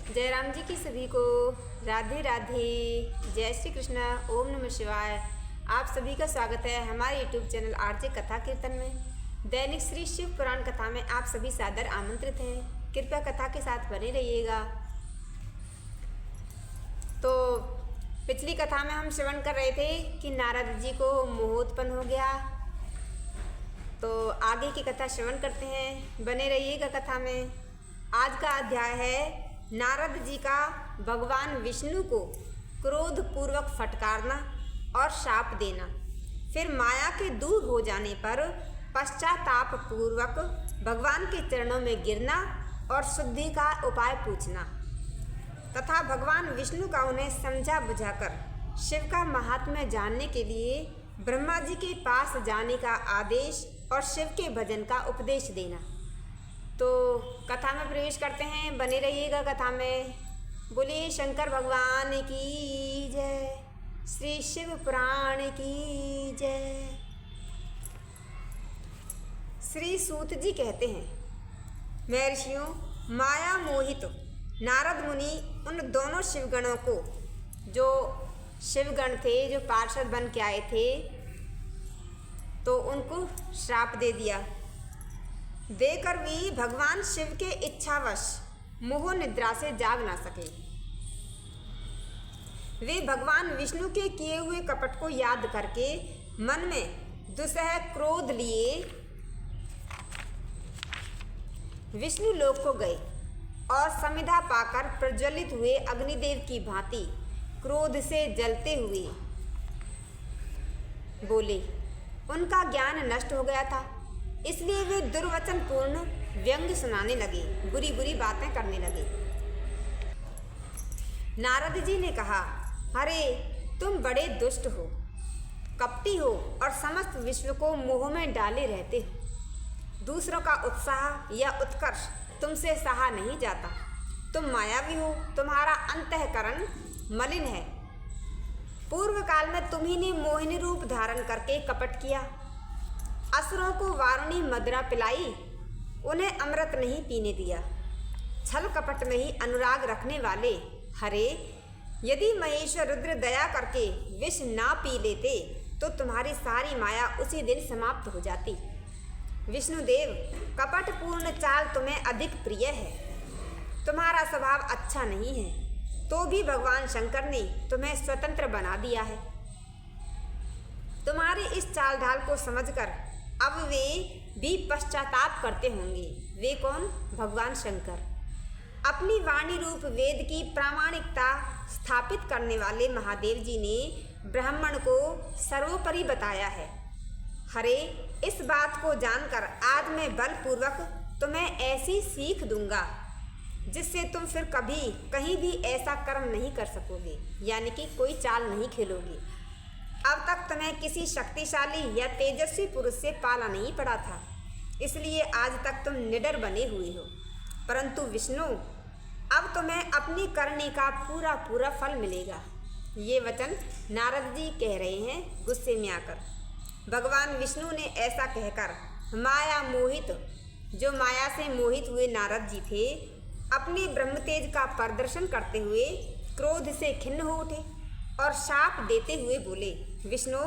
जयराम जी की सभी को राधे राधे। जय श्री कृष्णा। ओम नमः शिवाय। आप सभी का स्वागत है हमारे यूट्यूब चैनल आरजे कथा कीर्तन में। दैनिक श्री शिव पुराण कथा में आप सभी सादर आमंत्रित हैं। कृपया कथा के साथ बने रहिएगा। तो पिछली कथा में हम श्रवण कर रहे थे कि नारद जी को मोह उत्पन्न हो गया। तो आगे की कथा श्रवण करते हैं, बने रहिएगा कथा में। आज का अध्याय है नारद जी का भगवान विष्णु को क्रोध पूर्वक फटकारना और शाप देना, फिर माया के दूर हो जाने पर पश्चाताप पूर्वक भगवान के चरणों में गिरना और शुद्धि का उपाय पूछना तथा भगवान विष्णु का उन्हें समझा बुझाकर शिव का महात्म्य जानने के लिए ब्रह्मा जी के पास जाने का आदेश और शिव के भजन का उपदेश देना। तो कथा में प्रवेश करते हैं, बने रहिएगा कथा में। बोलिए शंकर भगवान की जय, श्री शिव पुराण की जय। श्री सूत जी कहते हैं, महर्षियों, माया मोहित नारद मुनि उन दोनों शिवगणों को, जो शिवगण थे, जो पार्षद बन के आए थे, तो उनको श्राप दे दिया। देकर भी भगवान शिव के इच्छावश मोह निद्रा से जाग ना सके। वे भगवान विष्णु के किए हुए कपट को याद करके मन में दुसह क्रोध लिए विष्णु लोक को गए और समिधा पाकर प्रज्वलित हुए अग्निदेव की भांति क्रोध से जलते हुए बोले। उनका ज्ञान नष्ट हो गया था, इसलिए वे दुर्वचन पूर्ण व्यंग्य सुनाने लगे, बुरी बुरी बातें करने लगे। नारद जी ने कहा, अरे तुम बड़े दुष्ट हो, कपटी हो और समस्त विश्व को मोह में डाले रहते हो। दूसरों का उत्साह या उत्कर्ष तुमसे सहा नहीं जाता। तुम मायावी हो, तुम्हारा अंतःकरण मलिन है। पूर्व काल में तुम्ही ने मोहिनी रूप धारण करके कपट किया, असुरों को वारुणी मदिरा पिलाई, उन्हें अमृत नहीं पीने दिया। छल कपट में ही अनुराग रखने वाले, हरे यदि महेश्वर रुद्र दया करके विष ना पी लेते तो तुम्हारी सारी माया उसी दिन समाप्त हो जाती। विष्णुदेव, कपट पूर्ण चाल तुम्हें अधिक प्रिय है। तुम्हारा स्वभाव अच्छा नहीं है, तो भी भगवान शंकर ने तुम्हें स्वतंत्र बना दिया है। तुम्हारे इस चाल ढाल को समझकर अब वे भी पश्चाताप करते होंगे। वे कौन? भगवान शंकर। अपनी वाणी रूप वेद की प्रामाणिकता स्थापित करने वाले महादेव जी ने ब्राह्मण को सर्वोपरि बताया है। हरे, इस बात को जानकर आज मैं बलपूर्वक तुम्हें ऐसी सीख दूंगा जिससे तुम फिर कभी कहीं भी ऐसा कर्म नहीं कर सकोगे, यानी कि कोई चाल नहीं खेलोगे। अब तक तुम्हें किसी शक्तिशाली या तेजस्वी पुरुष से पाला नहीं पड़ा था, इसलिए आज तक तुम निडर बने हुए हो। परंतु विष्णु, अब तुम्हें अपनी करनी का पूरा पूरा फल मिलेगा। ये वचन नारद जी कह रहे हैं गुस्से में आकर। भगवान विष्णु ने ऐसा कहकर माया मोहित, जो माया से मोहित हुए नारद जी थे, अपने ब्रह्मतेज का प्रदर्शन करते हुए क्रोध से खिन्न हो उठे और शाप देते हुए बोले, विष्णु,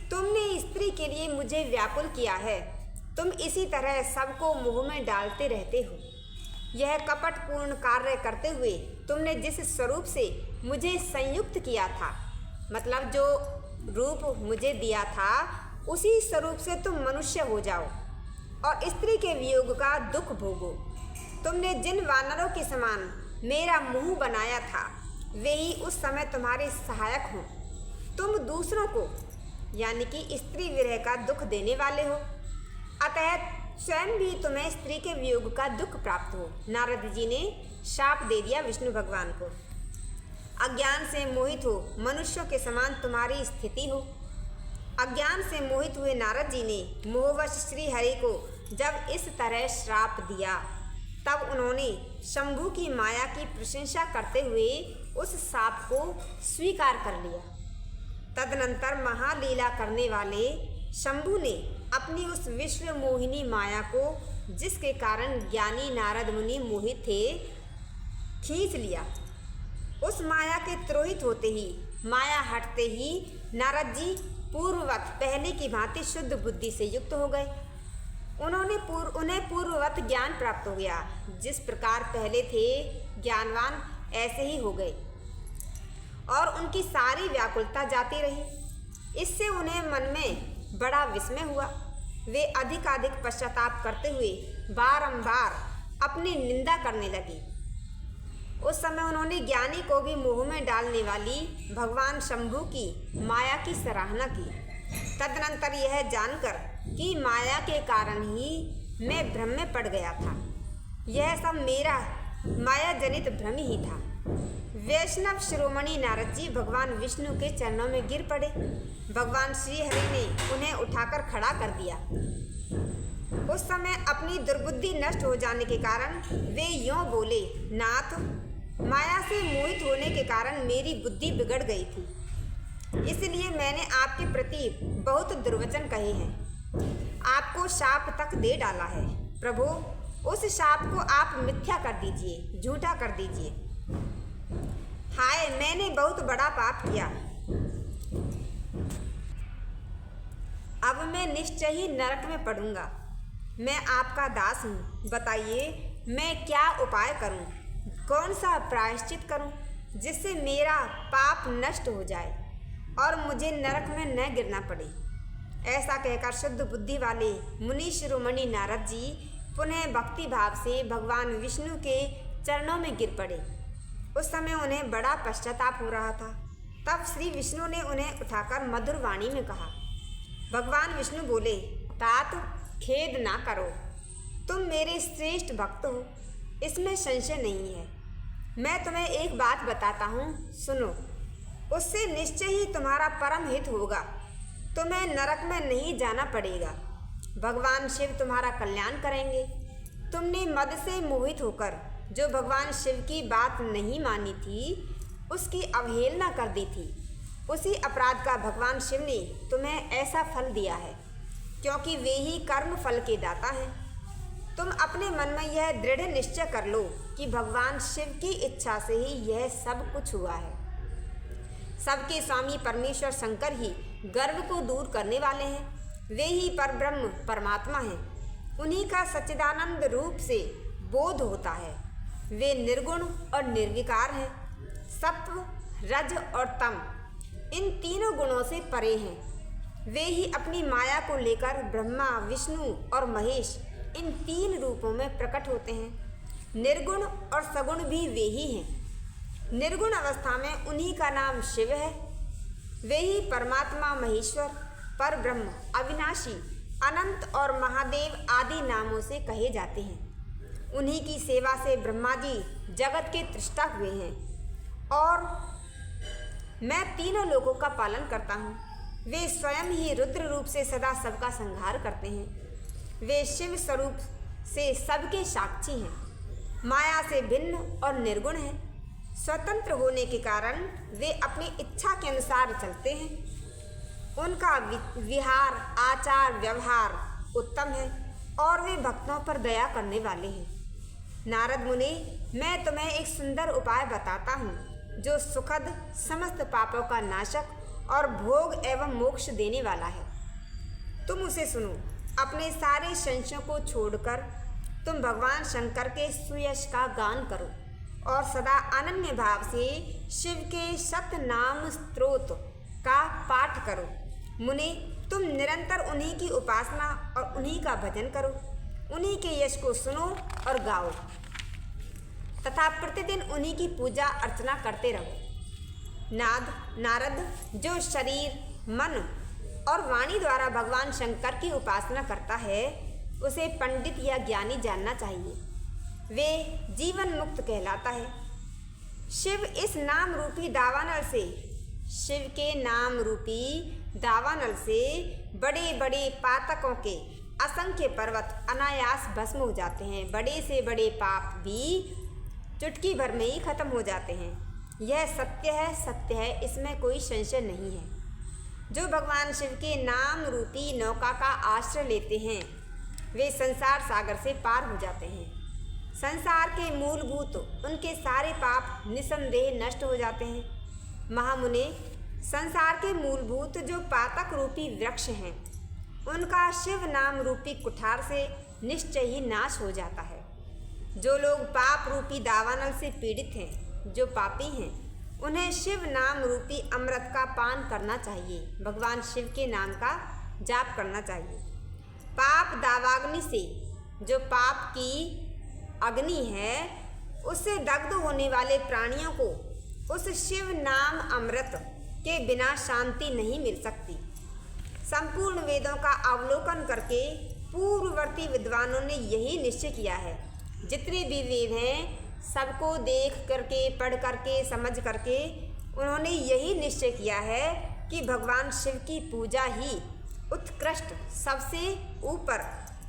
तुमने स्त्री के लिए मुझे व्याकुल किया है। तुम इसी तरह सबको मोह में डालते रहते हो। यह कपटपूर्ण कार्य करते हुए तुमने जिस स्वरूप से मुझे संयुक्त किया था, मतलब जो रूप मुझे दिया था, उसी स्वरूप से तुम मनुष्य हो जाओ और स्त्री के वियोग का दुख भोगो। तुमने जिन वानरों के समान मेरा मुंह बनाया था, वे ही उस समय तुम्हारे सहायक हों। तुम दूसरों को, यानी कि स्त्री विरह का दुख देने वाले हो, अतः स्वयं भी तुम्हें स्त्री के वियोग का दुख प्राप्त हो। नारद जी ने शाप दे दिया विष्णु भगवान को। अज्ञान से मोहित हो, मनुष्यों के समान तुम्हारी स्थिति हो। अज्ञान से मोहित हुए नारद जी ने मोहवश श्री हरि को जब इस तरह श्राप दिया, तब उन्होंने शंभु की माया की प्रशंसा करते हुए उस शाप को स्वीकार कर लिया। तदनंतर महालीला करने वाले शंभु ने अपनी उस विश्व मोहिनी माया को, जिसके कारण ज्ञानी नारद मुनि मोहित थे, खींच लिया। उस माया के तिरोहित होते ही, माया हटते ही नारद जी पूर्ववत पहले की भांति शुद्ध बुद्धि से युक्त हो गए। उन्हें पूर्ववत ज्ञान प्राप्त हो गया। जिस प्रकार पहले थे ज्ञानवान, ऐसे ही हो गए और उनकी सारी व्याकुलता जाती रही। इससे उन्हें मन में बड़ा विस्मय हुआ। वे अधिकाधिक पश्चाताप करते हुए बारंबार अपनी निंदा करने लगे। उस समय उन्होंने ज्ञानी को भी मोह में डालने वाली भगवान शंभु की माया की सराहना की। तदनंतर यह जानकर कि माया के कारण ही मैं भ्रम में पड़ गया था, यह सब मेरा माया जनित भ्रम ही था। वैष्णव शिरोमणि नारद जी भगवान विष्णु के चरणों में गिर पड़े। भगवान श्री हरि ने उन्हें उठाकर खड़ा कर दिया। उस समय अपनी दुर्बुद्धि नष्ट हो जाने के कारण वे यों बोले, नाथ, माया से मोहित होने के कारण मेरी बुद्धि बिगड़ गई थी, इसलिए मैंने आपके प्रति बहुत दुर्वचन कहे हैं, आपको शाप तक दे डाला है। प्रभु, उस शाप को आप मिथ्या कर दीजिए, झूठा कर दीजिए। हाय, मैंने बहुत बड़ा पाप किया। अब मैं निश्चय ही नरक में पड़ूंगा। मैं आपका दास हूँ, बताइए मैं क्या उपाय करूँ, कौन सा प्रायश्चित करूँ जिससे मेरा पाप नष्ट हो जाए और मुझे नरक में न गिरना पड़े। ऐसा कहकर शुद्ध बुद्धि वाले मुनि शिरोमणि नारद जी पुनः भक्ति भाव से भगवान विष्णु के चरणों में गिर पड़े। उस समय उन्हें बड़ा पश्चाताप हो रहा था। तब श्री विष्णु ने उन्हें उठाकर मधुर वाणी में कहा। भगवान विष्णु बोले, तात, खेद ना करो, तुम मेरे श्रेष्ठ भक्त हो, इसमें संशय नहीं है। मैं तुम्हें एक बात बताता हूँ, सुनो। उससे निश्चय ही तुम्हारा परम हित होगा। तुम्हें नरक में नहीं जाना पड़ेगा। भगवान शिव तुम्हारा कल्याण करेंगे। तुमने मद से मोहित होकर जो भगवान शिव की बात नहीं मानी थी, उसकी अवहेलना कर दी थी, उसी अपराध का भगवान शिव ने तुम्हें ऐसा फल दिया है, क्योंकि वे ही कर्म फल के दाता हैं। तुम अपने मन में यह दृढ़ निश्चय कर लो कि भगवान शिव की इच्छा से ही यह सब कुछ हुआ है। सबके स्वामी परमेश्वर शंकर ही गर्व को दूर करने वाले हैं। वे ही परब्रह्म परमात्मा हैं। उन्हीं का सच्चिदानंद रूप से बोध होता है। वे निर्गुण और निर्विकार हैं। सत्व, रज और तम, इन तीनों गुणों से परे हैं। वे ही अपनी माया को लेकर ब्रह्मा, विष्णु और महेश, इन तीन रूपों में प्रकट होते हैं। निर्गुण और सगुण भी वे ही हैं। निर्गुण अवस्था में उन्हीं का नाम शिव है। वे ही परमात्मा, महेश्वर, परब्रह्म, अविनाशी, अनंत और महादेव आदि नामों से कहे जाते हैं। उन्हीं की सेवा से ब्रह्मा जी जगत के तृष्टा हुए हैं और मैं तीनों लोगों का पालन करता हूँ। वे स्वयं ही रुद्र रूप से सदा सबका संहार करते हैं। वे शिव स्वरूप से सबके साक्षी हैं। माया से भिन्न और निर्गुण हैं। स्वतंत्र होने के कारण वे अपनी इच्छा के अनुसार चलते हैं। उनका विहार, आचार, व्यवहार उत्तम है और वे भक्तों पर दया करने वाले हैं। नारद मुनि, मैं तुम्हें एक सुंदर उपाय बताता हूँ जो सुखद, समस्त पापों का नाशक और भोग एवं मोक्ष देने वाला है। तुम उसे सुनो। अपने सारे संशयों को छोड़कर तुम भगवान शंकर के सुयश का गान करो और सदा अनन्य भाव से शिव के सत नाम स्तोत्र का पाठ करो। मुनि, तुम निरंतर उन्हीं की उपासना और उन्हीं का भजन करो। उन्हीं के यश को सुनो और गाओ तथा प्रतिदिन उन्हीं की पूजा अर्चना करते रहो। नारद, जो शरीर, मन और वाणी द्वारा भगवान शंकर की उपासना करता है, उसे पंडित या ज्ञानी जानना चाहिए। वे जीवन मुक्त कहलाता है। शिव इस नाम रूपी दावानल से, शिव के नाम रूपी दावानल से बड़े बड़े पातकों के असंख्य पर्वत अनायास भस्म हो जाते हैं। बड़े से बड़े पाप भी चुटकी भर में ही खत्म हो जाते हैं। यह सत्य है, इसमें कोई संशय नहीं है। जो भगवान शिव के नाम रूपी नौका का आश्रय लेते हैं, वे संसार सागर से पार हो जाते हैं। संसार के मूलभूत उनके सारे पाप निसंदेह नष्ट हो जाते हैं। महामुने, संसार के मूलभूत जो पातक रूपी वृक्ष हैं, उनका शिव नाम रूपी कुठार से निश्चय ही नाश हो जाता है। जो लोग पाप रूपी दावानल से पीड़ित हैं, जो पापी हैं, उन्हें शिव नाम रूपी अमृत का पान करना चाहिए। भगवान शिव के नाम का जाप करना चाहिए। पाप दावाग्नि से, जो पाप की अग्नि है, उससे दग्ध होने वाले प्राणियों को उस शिव नाम अमृत के बिना शांति नहीं मिल सकती। संपूर्ण वेदों का अवलोकन करके पूर्ववर्ती विद्वानों ने यही निश्चय किया है। जितने भी वेद हैं, सबको देख करके, पढ़ करके, समझ करके उन्होंने यही निश्चय किया है कि भगवान शिव की पूजा ही उत्कृष्ट, सबसे ऊपर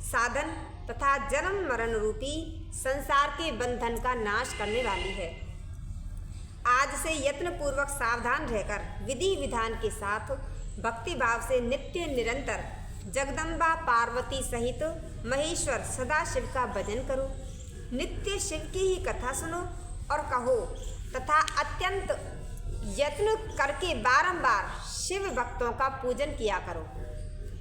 साधन तथा जन्म मरण रूपी संसार के बंधन का नाश करने वाली है। आज से यत्न पूर्वक सावधान रहकर विधि विधान के साथ भक्ति भाव से नित्य निरंतर जगदम्बा पार्वती सहित महेश्वर सदाशिव का भजन करो। नित्य शिव की ही कथा सुनो और कहो तथा अत्यंत यत्न करके बारंबार शिव भक्तों का पूजन किया करो।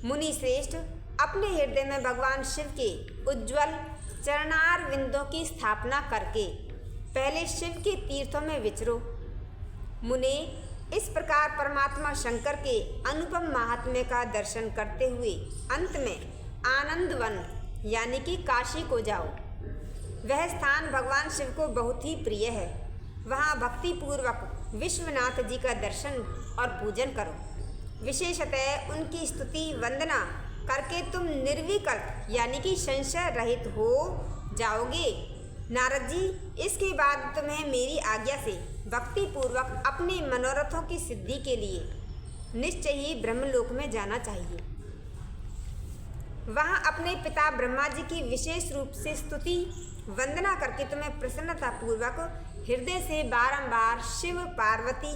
मुनि श्रेष्ठ, अपने हृदय में भगवान शिव के उज्ज्वल चरणार विंदों की स्थापना करके पहले शिव के तीर्थों में विचरो। मुने, इस प्रकार परमात्मा शंकर के अनुपम महात्म्य का दर्शन करते हुए अंत में आनंदवन यानी कि काशी को जाओ। वह स्थान भगवान शिव को बहुत ही प्रिय है। वहाँ भक्ति पूर्वक विश्वनाथ जी का दर्शन और पूजन करो। विशेषतः उनकी स्तुति वंदना करके तुम निर्विकल्प यानी कि संशय रहित हो जाओगे। नारद जी, इसके बाद तुम्हें मेरी आज्ञा से भक्ति पूर्वक अपने मनोरथों की सिद्धि के लिए निश्चय ही ब्रह्मलोक में जाना चाहिए। वहाँ अपने पिता ब्रह्मा जी की विशेष रूप से स्तुति वंदना करके तुम्हें प्रसन्नता पूर्वक हृदय से बारंबार शिव पार्वती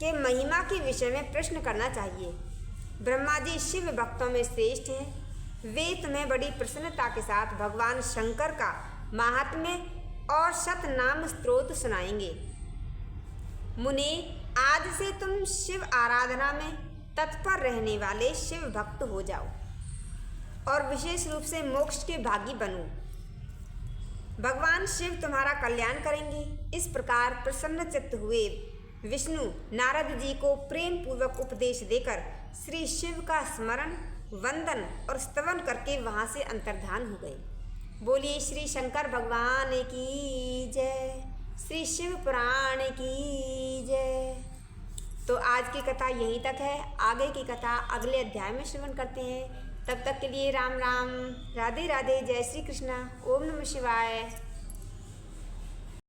के महिमा के विषय में प्रश्न करना चाहिए। ब्रह्मा जी शिव भक्तों में श्रेष्ठ हैं। वे तुम्हें बड़ी प्रसन्नता के साथ भगवान शंकर का महात्म्य और शतनाम स्तोत्र सुनाएंगे। मुने, आज से तुम शिव आराधना में तत्पर रहने वाले शिव भक्त हो जाओ और विशेष रूप से मोक्ष के भागी बनो। भगवान शिव तुम्हारा कल्याण करेंगे। इस प्रकार प्रसन्न चित्त हुए विष्णु नारद जी को प्रेम पूर्वक उपदेश देकर श्री शिव का स्मरण, वंदन और स्तवन करके वहाँ से अंतर्धान हो गए। बोलिए श्री शंकर भगवान की जय, श्री शिव पुराण की जय। तो आज की कथा यहीं तक है। आगे की कथा अगले अध्याय में श्रवण करते हैं। तब तक के लिए राम राम, राधे राधे, जय श्री कृष्णा, ओम नमः शिवाय।